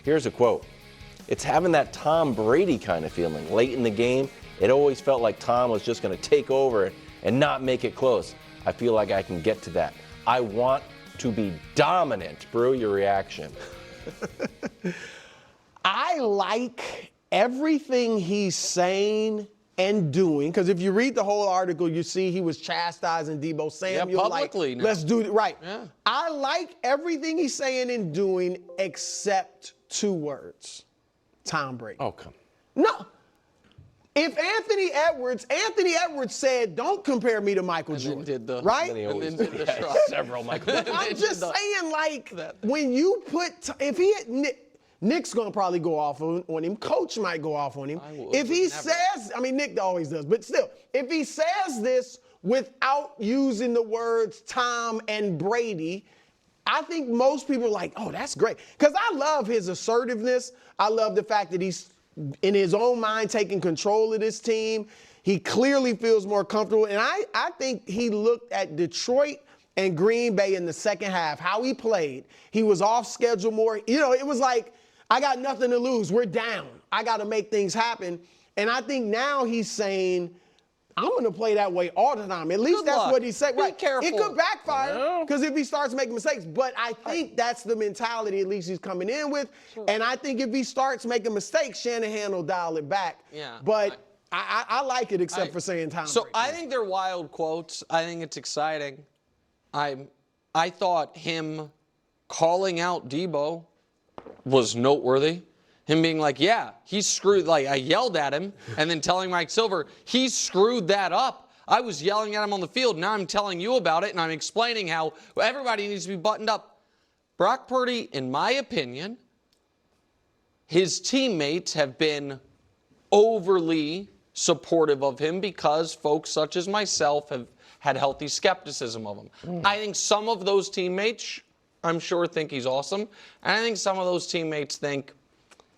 Here's a quote. It's having that Tom Brady kind of feeling. Late in the game, it always felt like Tom was just going to take over and not make it close. I feel like I can get to that. I want to be dominant. Brew, your reaction. I like everything he's saying and doing, because if you read the whole article, you see he was chastising Deebo Samuel. Publicly like, now. let's do it right. Yeah. I like everything he's saying and doing except two words: Tom Brady. Oh, come. No. If Anthony Edwards said, "Don't compare me to Michael Jordan," right? And then did the shrug. Several Michael. I'm just saying, like, when you put, if he had, Nick's gonna probably go off on him. Coach might go off on him. If he says, I mean, Nick always does, but still, if he says this without using the words Tom and Brady, I think most people are like, oh, that's great. Because I love his assertiveness. I love the fact that he's, in his own mind, taking control of this team. He clearly feels more comfortable. And I think he looked at Detroit and Green Bay in the second half, how he played. He was off schedule more. You know, it was like, I got nothing to lose. We're down. I got to make things happen. And I think now he's saying, I'm going to play that way all the time. At least that's what he said. Right. Be careful. It could backfire because if he starts making mistakes. But I think that's the mentality at least he's coming in with. Sure. And I think if he starts making mistakes, Shanahan will dial it back. Yeah. But I like it except for saying Tom So Brady. I think they're wild quotes. I think it's exciting. I thought him calling out Deebo was noteworthy. Him being like, yeah, he screwed, like I yelled at him, and then telling Mike Silver, he screwed that up. I was yelling at him on the field. Now I'm telling you about it, and I'm explaining how everybody needs to be buttoned up. Brock Purdy, in my opinion, his teammates have been overly supportive of him because folks such as myself have had healthy skepticism of him. I think some of those teammates, I'm sure, think he's awesome. And I think some of those teammates think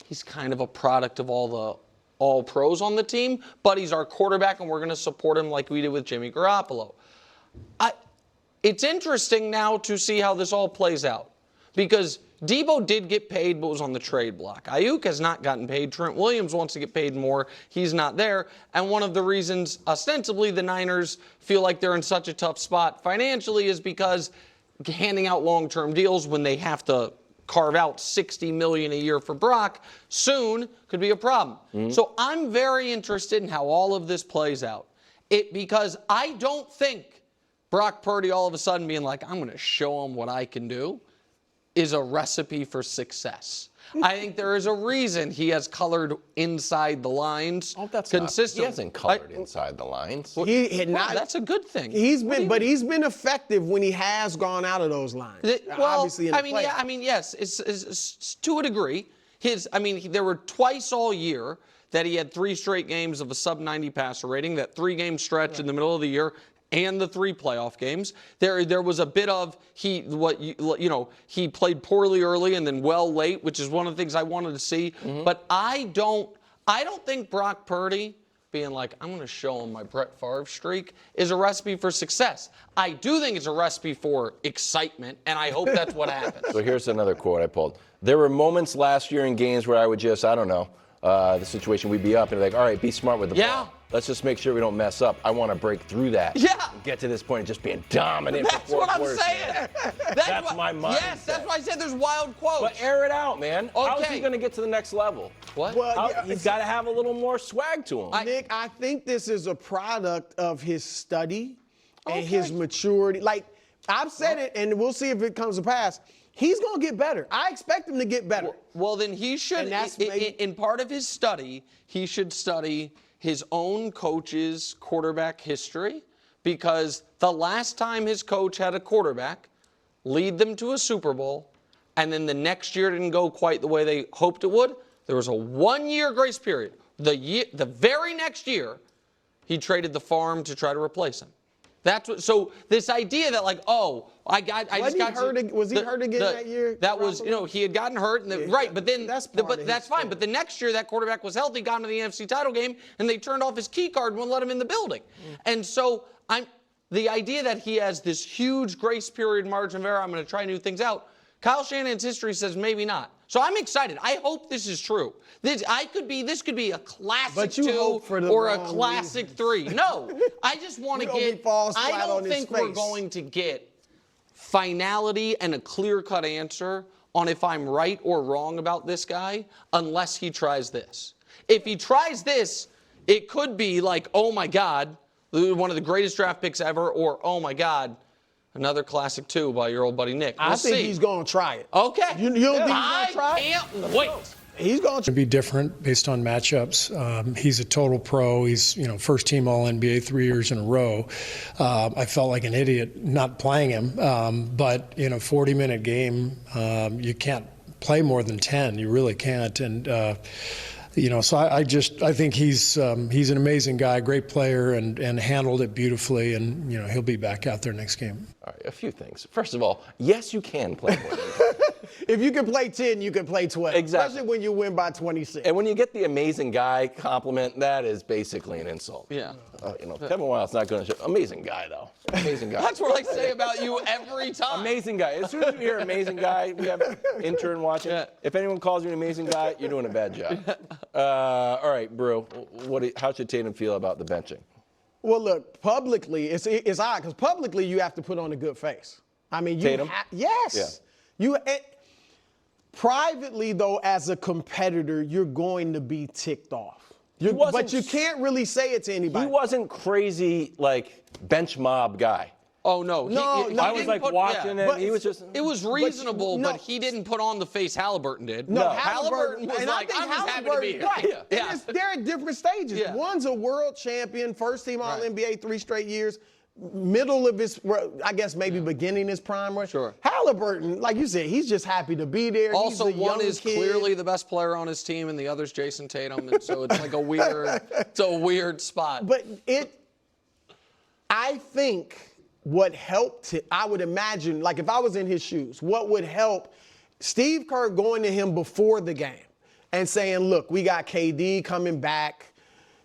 he's kind of a product of all pros on the team, but he's our quarterback and we're going to support him like we did with Jimmy Garoppolo. It's interesting now to see how this all plays out because Deebo did get paid, but was on the trade block. Ayuk has not gotten paid. Trent Williams wants to get paid more. He's not there. And one of the reasons, ostensibly, the Niners feel like they're in such a tough spot financially is because handing out long-term deals when they have to carve out $60 million a year for Brock soon could be a problem. So I'm very interested in how all of this plays out. Because I don't think Brock Purdy all of a sudden being like, I'm going to show him what I can do is a recipe for success. I think there is a reason he has colored inside the lines consistently. He hasn't colored inside the lines. That's a good thing. He's been effective when he has gone out of those lines. Obviously in the playoffs. Yes, it's to a degree. There were twice all year that he had 3 straight games of a sub-90 passer rating, that 3-game stretch in the middle of the year, and the 3 playoff games. There was a bit of he played poorly early and then well late, which is one of the things I wanted to see. But I don't think Brock Purdy being like, I'm going to show him my Brett Favre streak is a recipe for success. I do think it's a recipe for excitement, and I hope that's what happens. So here's another quote I pulled. There were moments last year in games where I would just, the situation, we'd be up and like, all right, be smart with the ball. Let's just make sure we don't mess up. I want to break through that. Get to this point of just being dominant. That's what I'm saying. That's my mindset. Yes, that's why I said there's wild quotes. But air it out, man. Okay. How is he going to get to the next level? What? He's got to have a little more swag to him. Nick, I think this is a product of his study and his maturity. Like, I've said it, and we'll see if it comes to pass. He's going to get better. I expect him to get better. Well, then he should, in part of his study, he should study his own coach's quarterback history, because the last time his coach had a quarterback lead them to a Super Bowl, and then the next year didn't go quite the way they hoped it would, there was a 1-year grace period. The very next year, he traded the farm to try to replace him. That's what. So this idea that was he hurt again that year? That was, he had gotten hurt, and but then that's fine. But the next year, that quarterback was healthy, got into the NFC title game, and they turned off his key card and wouldn't let him in the building. And so the idea that he has this huge grace period margin of error, I'm going to try new things out. Kyle Shanahan's history says maybe not. So I'm excited. I hope this is true. This could be a classic 2 or a classic 3. No, I just want to get. I don't think we're going to get finality and a clear-cut answer on if I'm right or wrong about this guy unless he tries this. If he tries this, it could be like, oh my God, one of the greatest draft picks ever, or oh my God, another classic 2 by your old buddy Nick. I think he's going to try it. Okay. You don't think he's going to try it? I can't wait. He's going to be different based on matchups. He's a total pro. He's, first team All-NBA 3 years in a row. I felt like an idiot not playing him. But in a 40-minute game, you can't play more than 10. You really can't. And so I think he's an amazing guy, great player, and handled it beautifully. And he'll be back out there next game. All right, a few things. First of all, yes, you can play more than 10. If you can play 10, you can play 12. Exactly. Especially when you win by 26. And when you get the amazing guy compliment, that is basically an insult. Yeah. Kevin Wilde's not going to show. Amazing guy, though. Amazing guy. That's what I say about you every time. Amazing guy. As soon as you hear amazing guy, we have an intern watching. Yeah. If anyone calls you an amazing guy, you're doing a bad job. All right, Brew, how should Tatum feel about the benching? Well, look, publicly, it's odd because publicly you have to put on a good face. I mean, Tatum? Yes. Yeah. Privately, though, as a competitor, you're going to be ticked off. But you can't really say it to anybody. He wasn't crazy, bench mob guy. Oh, no. I was watching it. He was just. It was reasonable, but he didn't put on the face Halliburton did. No, Halliburton was like, I'm just happy to be here. Right. Yeah. They're at different stages. Yeah. One's a world champion, first team All-NBA 3 straight years. Middle of his, I guess maybe beginning his prime. Right? Sure. Halliburton, like you said, he's just happy to be there. Also, he's a one is kid. clearly the best player on his team, and the other's Jason Tatum, and so it's like a weird spot. But I think what helped him, I would imagine, like if I was in his shoes, what would help Steve Kerr going to him before the game and saying, look, we got KD coming back.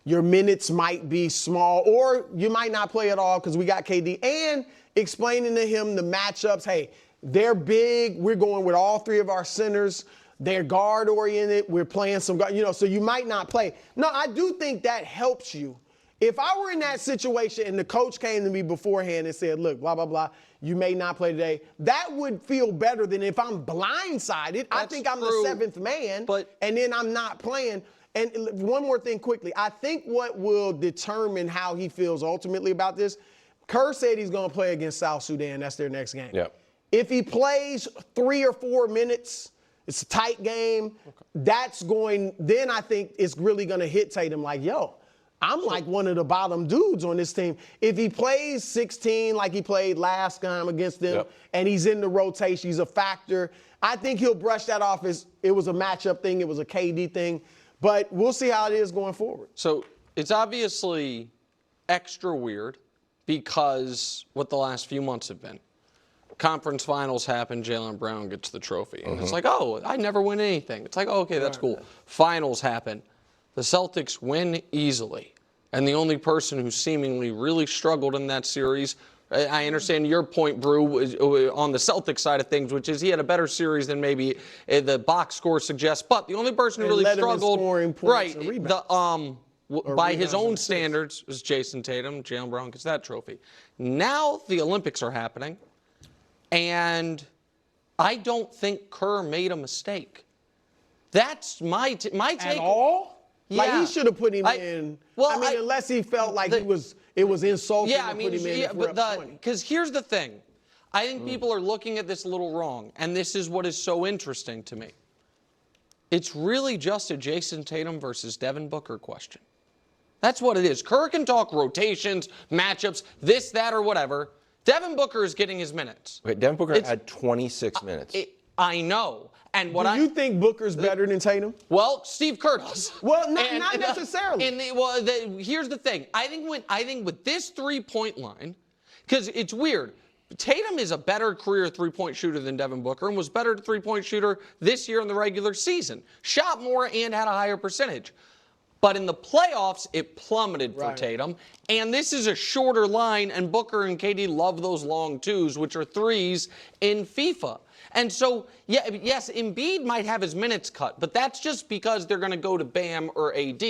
Your minutes might be small, or you might not play at all because we got KD. And explaining to him the matchups. Hey, they're big. We're going with all 3 of our centers. They're guard-oriented. We're playing some guard, so you might not play. No, I do think that helps you. If I were in that situation and the coach came to me beforehand and said, look, blah, blah, blah, you may not play today, that would feel better than if I'm blindsided. I think I'm the 7th man, and then I'm not playing. And one more thing quickly. I think what will determine how he feels ultimately about this, Kerr said he's going to play against South Sudan. That's their next game. Yep. If he plays 3 or 4 minutes, it's a tight game, then I think it's really going to hit Tatum like, yo, I'm like one of the bottom dudes on this team. If he plays 16 like he played last time against them, and he's in the rotation, he's a factor, I think he'll brush that off as it was a matchup thing, it was a KD thing. But we'll see how it is going forward. So it's obviously extra weird because what the last few months have been. Conference finals happen, Jaylen Brown gets the trophy. And it's like, oh, I never win anything. It's like, oh, okay, that's cool. Finals happen. The Celtics win easily. And the only person who seemingly really struggled in that series, I understand your point, Brew, on the Celtics side of things, which is he had a better series than maybe the box score suggests. But the only person who really struggled, by his own standards, was Jason Tatum. Jaylen Brown gets that trophy. Now the Olympics are happening, and I don't think Kerr made a mistake. That's my take. At all? Yeah. Like he should have put him in. Well, unless he felt like it was insulting to put him in for up 20. Because here's the thing. I think people are looking at this a little wrong, and this is what is so interesting to me. It's really just a Jason Tatum versus Devin Booker question. That's what it is. Kerr can talk rotations, matchups, this, that, or whatever. Devin Booker is getting his minutes. Okay, Devin Booker had 26 minutes. I know. And Do you think Booker's better than Tatum? Well, Steve Kerr does. Well, not necessarily. Here's the thing. I think with this three-point line, because it's weird. Tatum is a better career three-point shooter than Devin Booker and was better three-point shooter this year in the regular season. Shot more and had a higher percentage. But in the playoffs, it plummeted for Tatum. And this is a shorter line, and Booker and KD love those long twos, which are threes in FIFA. And so, yeah, yes, Embiid might have his minutes cut, but that's just because they're going to go to Bam or AD.